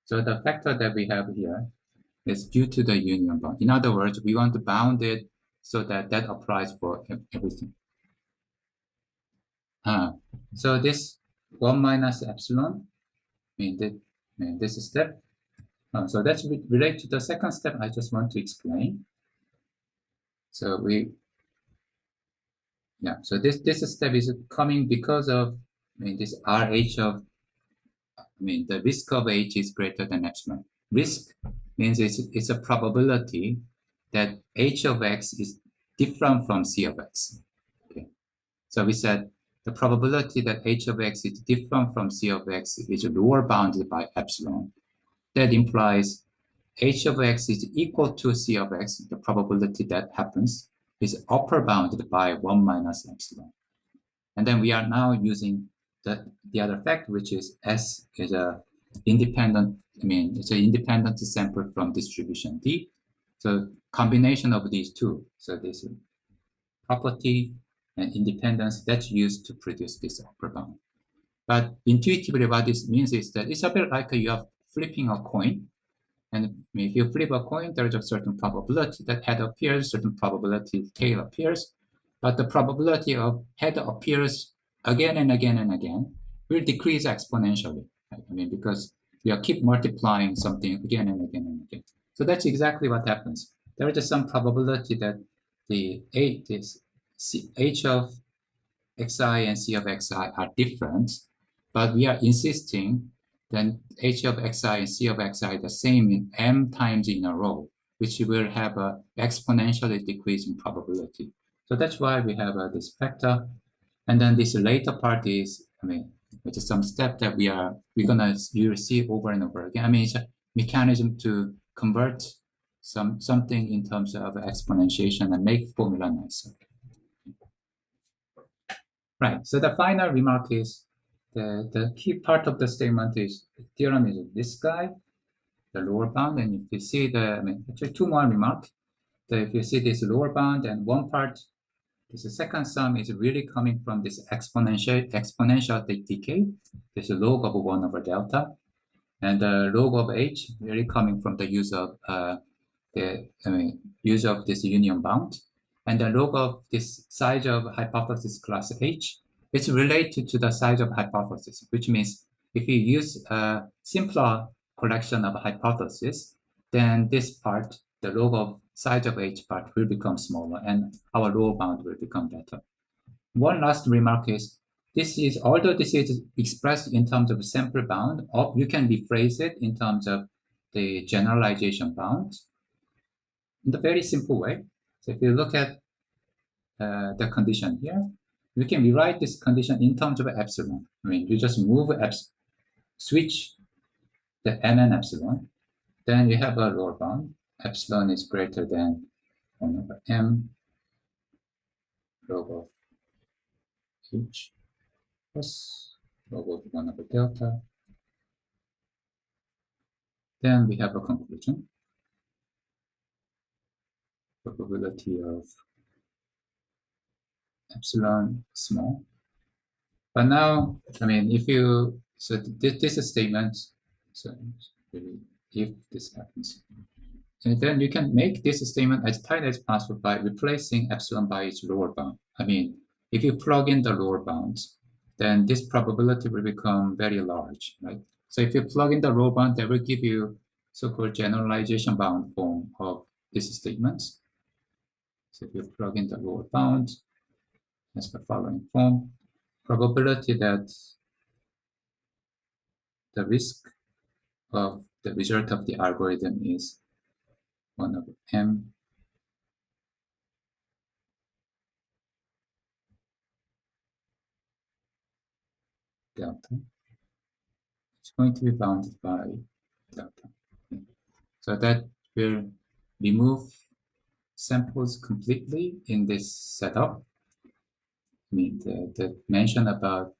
So the factor that we have here is due to the union bound. In other words, we want to bound it so that that applies for everything. So this 1 minus epsilon, this step. So that's related to the second step I just want to explain. So so this step is coming because of this RH of, the risk of H is greater than epsilon. Risk means it's a probability that H of X is different from C of X. Okay. So we said the probability that H of X is different from C of X is lower bounded by epsilon. That implies H of X is equal to C of X. The probability that happens is upper bounded by 1 minus epsilon. And then we are now using the other fact, which is S is a independent, it's an independent sample from distribution D. So combination of these two, so this property and independence, that's used to produce this upper bound. But intuitively, what this means is that it's a bit like you are flipping a coin. And if you flip a coin, there's a certain probability that head appears, certain probability tail appears. But the probability of head appears again and again and again will decrease exponentially. Right? Because we keep multiplying something again and again and again. So that's exactly what happens. There is some probability that the H of xi and C of xi are different, but we are insisting then H of xi and C of xi the same in m times in a row, which will have an exponentially decreasing probability. So that's why we have this factor. And then this later part is, it's some step that you'll see over and over again. It's a mechanism to convert something in terms of exponentiation and make formula nicer. Right, so the final remark is the key part of the statement is the theorem is this guy, the lower bound, and if you see actually two more remarks. So if you see this lower bound and one part, this second sum is really coming from this exponential decay, this log of 1 over delta, and the log of H really coming from the use of this union bound. And the log of this size of hypothesis class H, it's related to the size of hypothesis, which means if you use a simpler collection of hypotheses, then this part, the log of size of H part will become smaller and our lower bound will become better. One last remark is, although this is expressed in terms of sample bound, you can rephrase it in terms of the generalization bound in a very simple way. So if you look at the condition here, we can rewrite this condition in terms of epsilon. You just switch the m and epsilon, then you have a lower bound. Epsilon is greater than 1 over m log of h plus log of 1 over delta. Then we have a conclusion. Probability of epsilon small. But now, this statement, so really, if this happens, and then you can make this statement as tight as possible by replacing epsilon by its lower bound. If you plug in the lower bounds, then this probability will become very large, right? So if you plug in the lower bound, that will give you so-called generalization bound form of this statement. So if you plug in the lower bound, as the following form, probability that the risk of the result of the algorithm is 1 over m delta. It's going to be bounded by delta. So that will remove samples completely in this setup. I mean, the mention about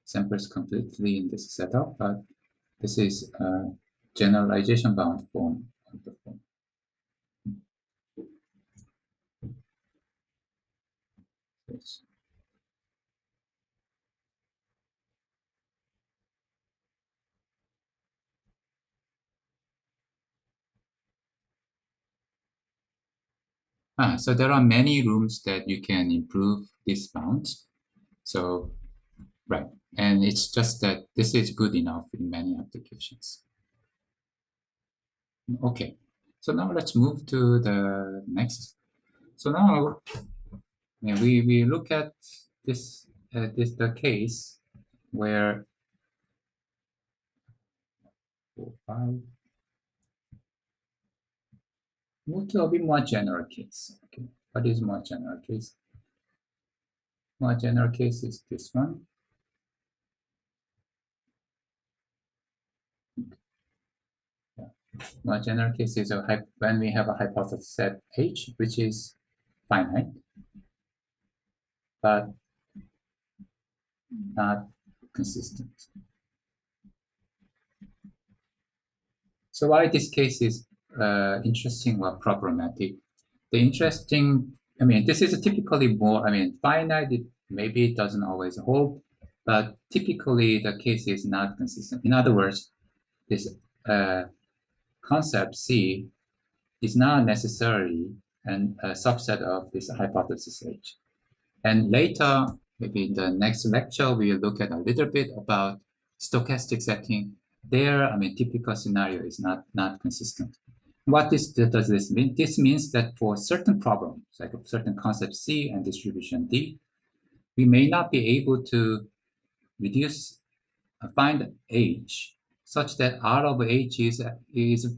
samples completely in this setup, but this is a generalization bound form of the form. Yes. So there are many rooms that you can improve these bounds. So, right. And it's just that this is good enough in many applications. Okay. So now let's move to the next. So now we look at this the case where 5 move to a bit more general case. Okay. What is more general case? More general case is this one. More general case is when we have a hypothesis set H, which is finite, but not consistent. So why this case is interesting or problematic? The interesting, I mean, this is typically more, I mean, finite, maybe it doesn't always hold, but typically the case is not consistent. In other words, this concept C is not necessarily a subset of this hypothesis H. And later, maybe in the next lecture, we'll look at a little bit about stochastic setting. There, I mean, typical scenario is not consistent. What does this mean? This means that for certain problems, like a certain concept C and distribution D, we may not be able to find H such that R of H is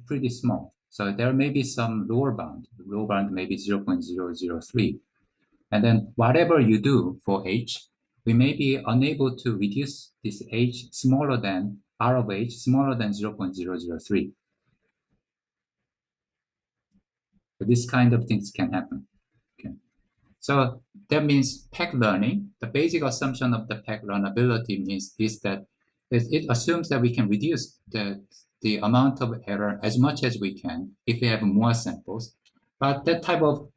pretty small. So there may be some lower bound. The lower bound may be 0.003. And then whatever you do for H, we may be unable to reduce this H smaller than R of H smaller than 0.003. So this kind of things can happen. Okay. So that means PEG learning, the basic assumption of the PEG learnability is that it assumes that we can reduce the amount of error as much as we can if we have more samples. But that type of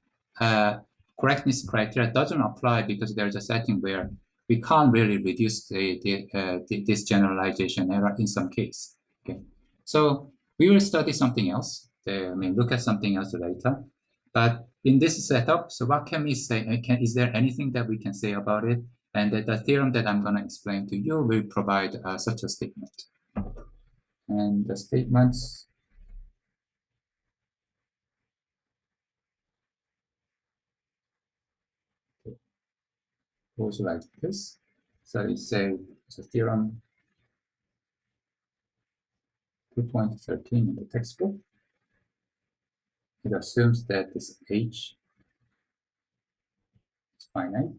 correctness criteria doesn't apply because there's a setting where we can't really reduce this generalization error in some case. Okay, so we will study something else. Look at something else later. But in this setup, so what can we say? Is there anything that we can say about it? And the theorem that I'm going to explain to you will provide such a statement. And the statements goes like this. So it's a theorem 2.13 in the textbook. It assumes that this H is finite.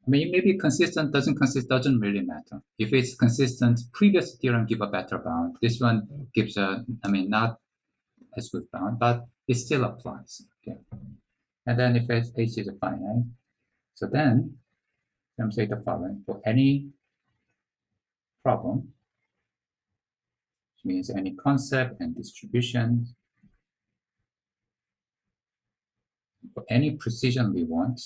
I mean, maybe consistent, doesn't really matter. If it's consistent, previous theorem give a better bound. This one gives not as good bound, but it still applies. Okay. And then if H is finite, so then I'm say the following: for any problem, which means any concept and distribution, for any precision we want,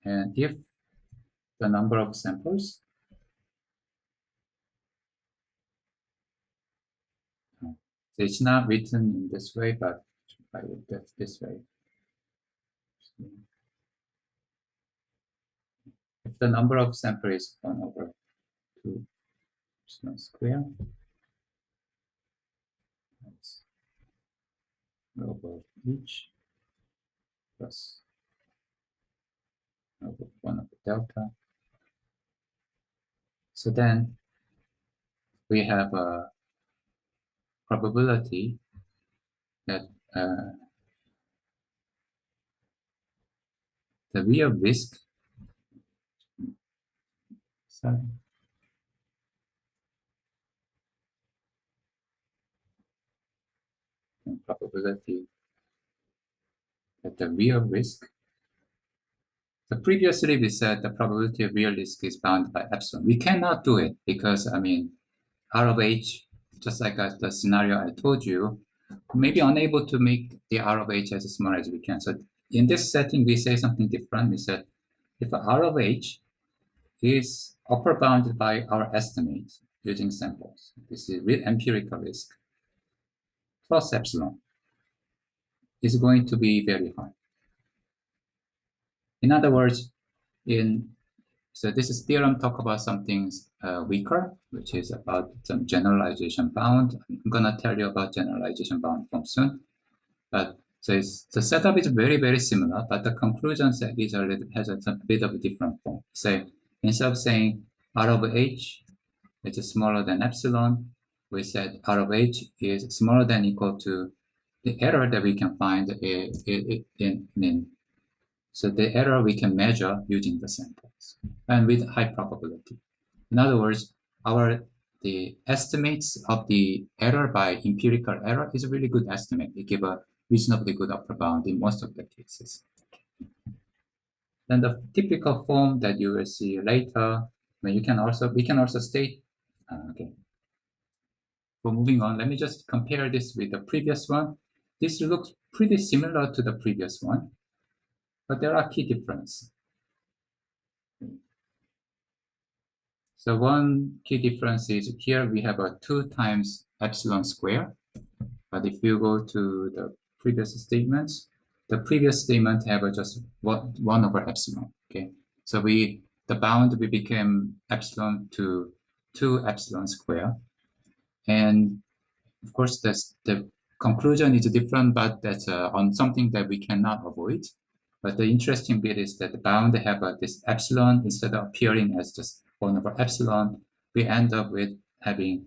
and if the number of samples, so it's not written in this way, but I would do it this way. If the number of samples is 1 over 2 epsilon square. That's log of each plus log of 1 over delta. So then we have a probability that the real risk, probability that the real risk. So previously we said the probability of real risk is bounded by epsilon. We cannot do it because, I mean, R of H, just like the scenario I told you, maybe unable to make the R of H as small as we can. So in this setting, we say something different. We said if R of H is upper bounded by our estimate using samples, this is with empirical risk, plus epsilon is going to be very high. In other words, so this is theorem talk about something weaker, which is about some generalization bound. I'm gonna tell you about generalization bound form soon. But so the setup is very, very similar, but the conclusion set is has a bit of a different form. Say instead of saying R of H is smaller than epsilon, we said R of H is smaller than equal to the error that we can find in. So the error we can measure using the samples and with high probability. In other words, the estimates of the error by empirical error is a really good estimate. They give a reasonably good upper bound in most of the cases. Then the typical form that you will see later, we can also state, okay. So moving on, let me just compare this with the previous one. This looks pretty similar to the previous one, but there are key differences. So one key difference is here we have a 2 times epsilon square. But if you go to the previous statements, the previous statement have just 1 over epsilon. Okay. So the bound we became epsilon to 2 epsilon square. And of course, the conclusion is different, but that's on something that we cannot avoid. But the interesting bit is that the bound have this epsilon instead of appearing as just 1 over epsilon, we end up with having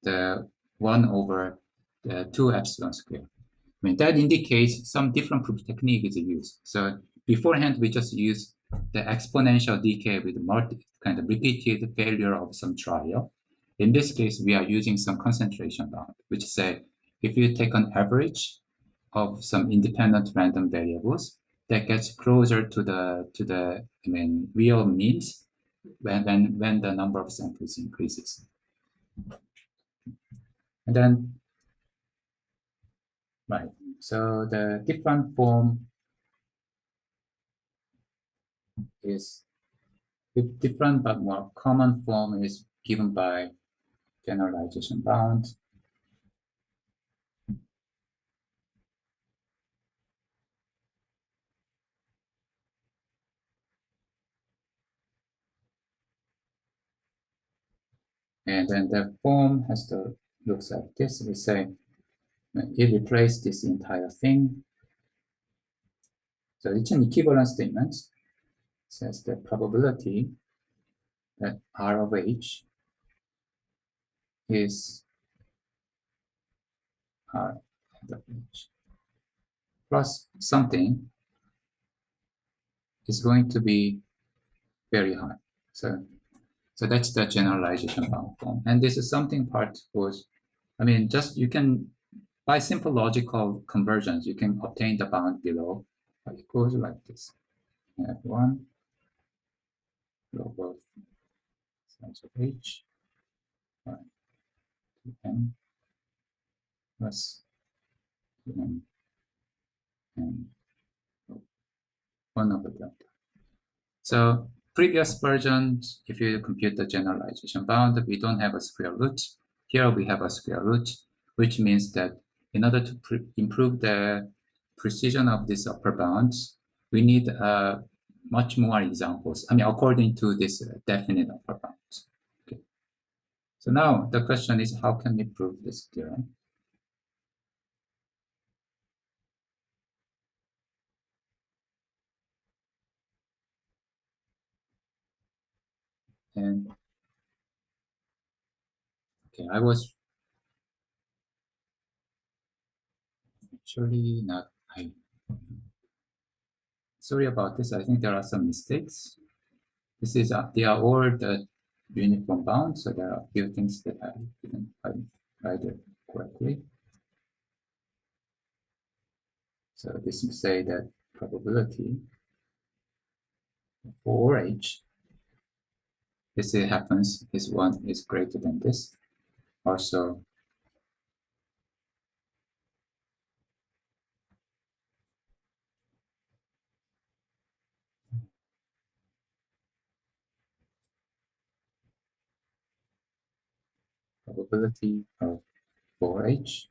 the 1 over the 2 epsilon square. I mean, that indicates some different proof technique is used. So beforehand, we just use the exponential decay with kind of repeated failure of some trial. In this case, we are using some concentration bound, which say if you take an average of some independent random variables, that gets closer to the real means when the number of samples increases. And then, right, so the different form is different, but more common form is given by generalization bound. And then the form looks like this. We say it replaces this entire thing. So it's an equivalent statement. It says the probability that R of H is R of H plus something is going to be very high. So that's the generalization bound form. And this is something part was, just you can, by simple logical conversions, you can obtain the bound below. But it goes like this. F1 log of size of H by 2n plus 2n and 1 over delta. So previous versions, if you compute the generalization bound, we don't have a square root. Here we have a square root, which means that in order to improve the precision of these upper bounds, we need much more examples. According to this definite upper bounds. So now the question is, how can we prove this theorem? And okay, I was actually not, sorry about this. I think there are some mistakes. This is, they are all the uniform bound, so there are a few things that I didn't write it correctly. So this will say that probability for H, this happens, this one is greater than this. Also, probability of 4H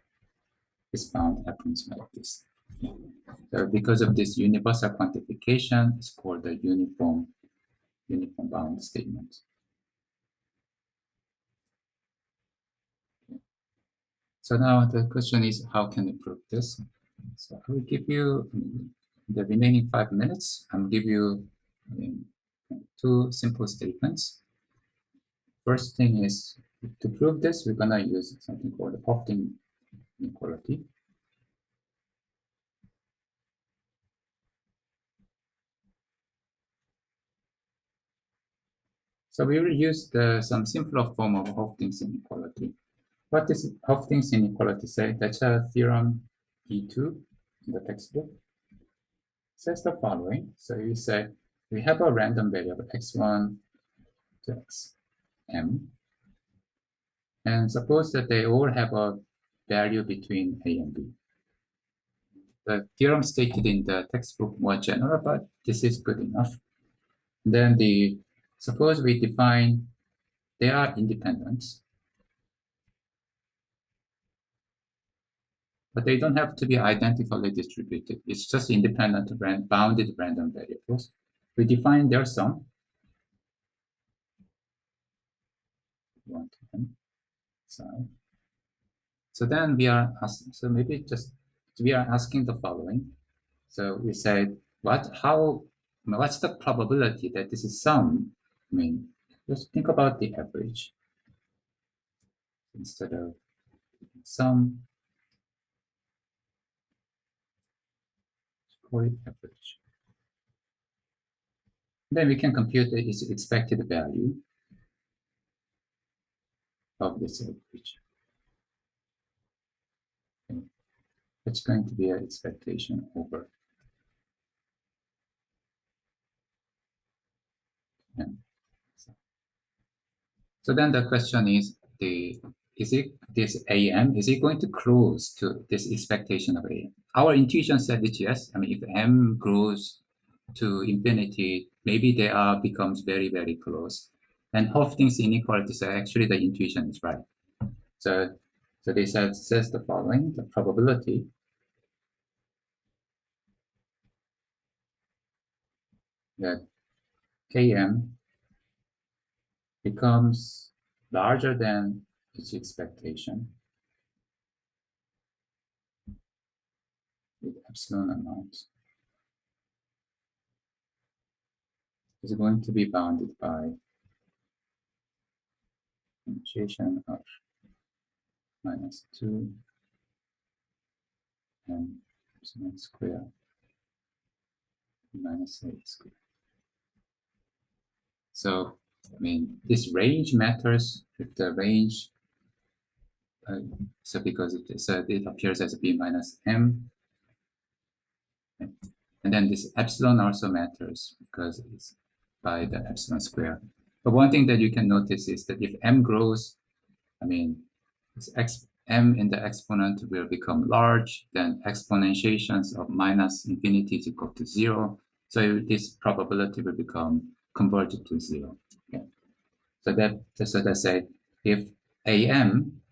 is bound happens like this. So because of this universal quantification, it's called the uniform bound statement. So now the question is, how can we prove this? So I will give you the remaining 5 minutes. I'll give you two simple statements. First thing is, to prove this, we're gonna use something called the Hofting inequality. So we will use some simpler form of Hofting's inequality. What does Hofting's inequality say? That's a theorem E2 in the textbook. It says the following. So you say we have a random variable x1 to xm, and suppose that they all have a value between a and b. The theorem stated in the textbook more general, but this is good enough. Then suppose we define they are independent, but they don't have to be identically distributed. It's just independent bounded random variables. We define their sum. 1 to n. So then we are asking, so maybe just we are asking the following. So we said, what's the probability that this is sum? I mean, just think about the average instead of sum. Call it average. Then we can compute its expected value of this average. Okay. It's going to be an expectation over n. So then the question is, this AM, is it going to close to this expectation of AM? Our intuition said that yes. I mean, if M grows to infinity, maybe they becomes very, very close. And Hofting's inequality says actually the intuition is right. So they says the following: the probability that Km becomes larger than its expectation with epsilon amount is going to be bounded by initiation of -2 and epsilon square -a square. So, I mean, this range matters if the range, so because it appears as b minus m. And then this epsilon also matters because it's by the epsilon square. But one thing that you can notice is that if m grows, I mean, m in the exponent will become large, then exponentiations of -infinity is equal to 0. So this probability will become converted to 0. Okay. So let's say if am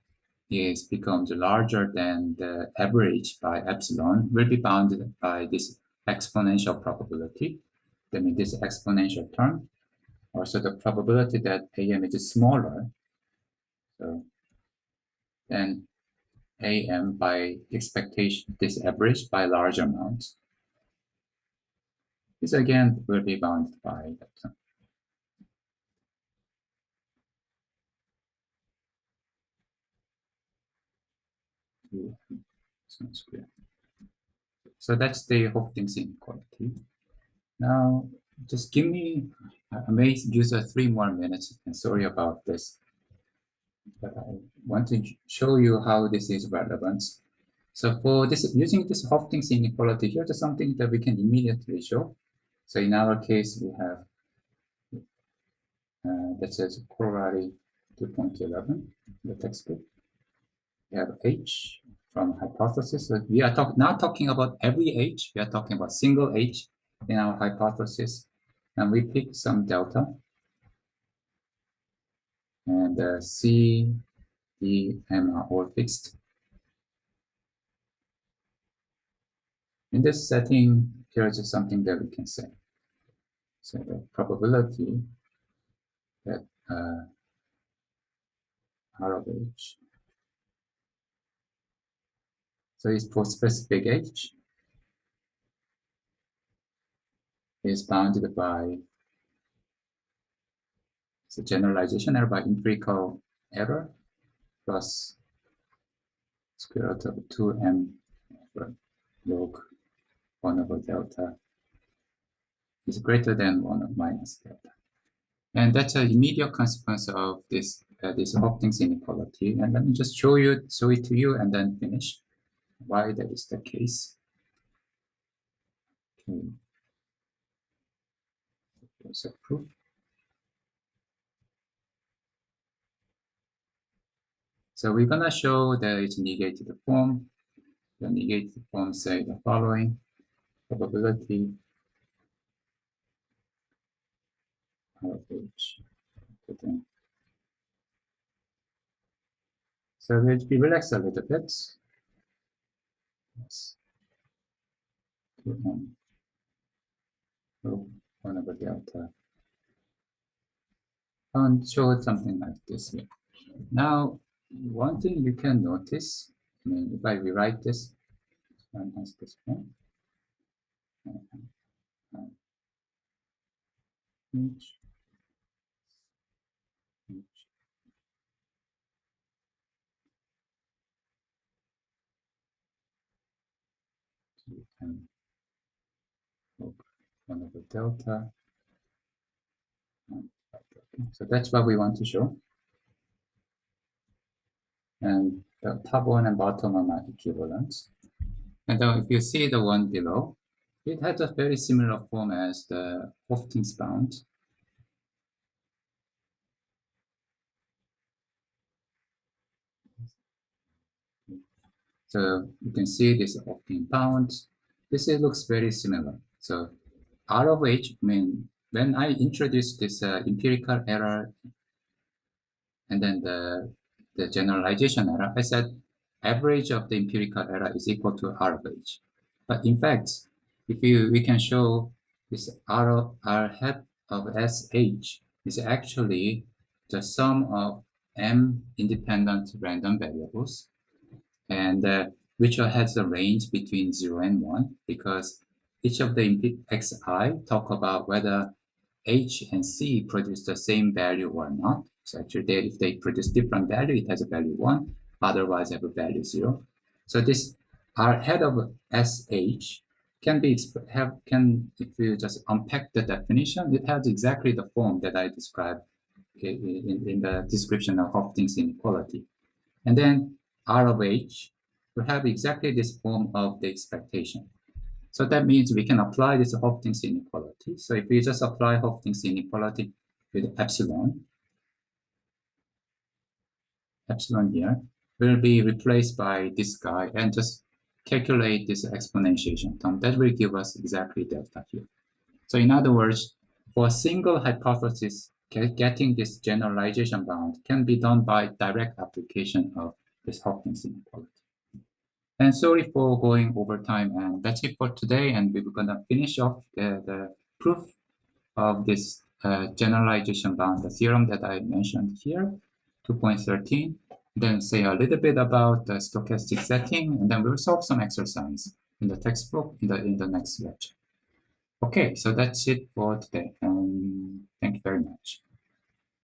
becomes larger than the average by epsilon, will be bounded by this exponential probability. That means this exponential term. Also the probability that am is smaller. So then AM by expectation, this average by large amount. This again will be bounded by that term. Square. So that's the Hopkins inequality. Now, just give me, I may use 3 more minutes, and sorry about this, but I want to show you how this is relevant. So for this, using this Hopkins inequality, here's something that we can immediately show. So in our case, we have that says corollary 2.11, the textbook. We have H from hypothesis. So we are not talking about every H, we are talking about single H in our hypothesis. And we pick some delta. And C, E, M are all fixed. In this setting, here's something that we can say. So the probability that R of H, so it's for specific H, is bounded by the generalization error by empirical error plus square root of 2m log 1 over delta is greater than 1 minus delta. And that's an immediate consequence of this Hopkins inequality. And let me just show it to you and then finish why that is the case. Okay. Here's a proof. So we're gonna show that it's negated form. The negated form say the following: probability of H. So we relax a little bit. Yes. 2m log 1 over delta. And show something like this here. Now, one thing you can notice, I mean, if I rewrite this, one has this one. So you can log 1 over delta. So that's what we want to show. And the top one and bottom one are equivalent. And then if you see the one below, it has a very similar form as the Hopkins bound. So you can see this Hopkins bound. This looks very similar. So R of H, I mean, when I introduced this empirical error and then the generalization error, I said average of the empirical error is equal to R of H. But in fact, if we can show this R hat of SH is actually the sum of M independent random variables, and which has a range between 0 and 1, because each of the xi talk about whether H and C produce the same value or not. So actually, if they produce different value, it has a value 1, otherwise have a value 0. So this R head of SH can be if you just unpack the definition, it has exactly the form that I described in the description of Hopkins inequality. And then R of H will have exactly this form of the expectation. So that means we can apply this Hopkins inequality. So if we just apply Hopkins inequality with epsilon here will be replaced by this guy and just calculate this exponentiation term. That will give us exactly delta here. So in other words, for a single hypothesis, getting this generalization bound can be done by direct application of this Hopkins inequality. And sorry for going over time, and that's it for today. And we're gonna finish off the proof of this generalization bound, the theorem that I mentioned here 2.13, then say a little bit about the stochastic setting, and then we'll solve some exercise in the textbook in the next lecture. Okay, so that's it for today, and thank you very much.